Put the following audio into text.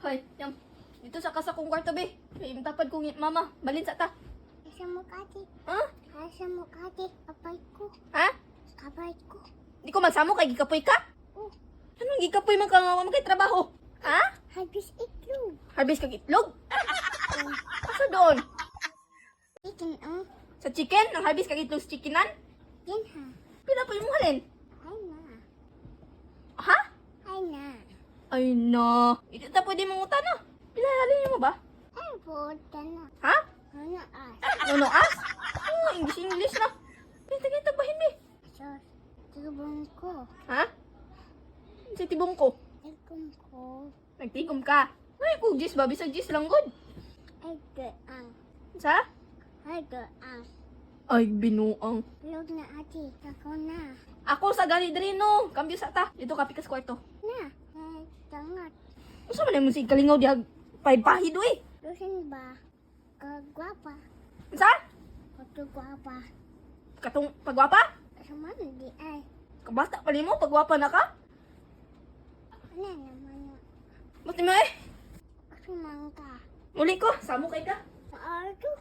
Hoy, yang dito sa kasa kong kwarto be. Kay tapad kong mama, balin sa ta. Asa mo kati? Ha? Asa mo kati? Kapay ko. Ha? Kapay ko. Di ko magsamo kay gikapoy ka? Oh, Anong gikapoy man ka nga magay trabaho? Ha? habis itlog. Harvest kag itlog? Asa doon? Chicken ang. Sa chicken? Ang harvest kag itlog sa chickenan? Yan ha. Pila pa yung halin? Ay na. Ha? Ay na. Ay na. Ito ta pwede mangutan na. Pila halin mo ba? Ay puta na. Ha? Ano as? Ano as? Oh, English na. Kita bahin be. Sos. Tibong ko. Ha? Sa tibong ko. Tigong ko. Nagtigom ka. Ay, kung jis ba? Bisag jis lang good. Ay gaang. Sa? Ay gaang. Ay, binuang. Log na ati. Ako na. Ako sa gali diri no. Kambyo sa ta. Dito ka pikas kwarto. Na. Ay tangat. Usa man mo si kalingaw diha pahid oy. Lusin ba? Kagwapa. Sa? Kagwapa. Katong pagwapa? Sama na di ay. Kabata pa nimo pagwapa na ka? Ano naman na. Buti mo eh. Kasi mangka. Muli ko, samo kay ka. Sa arto.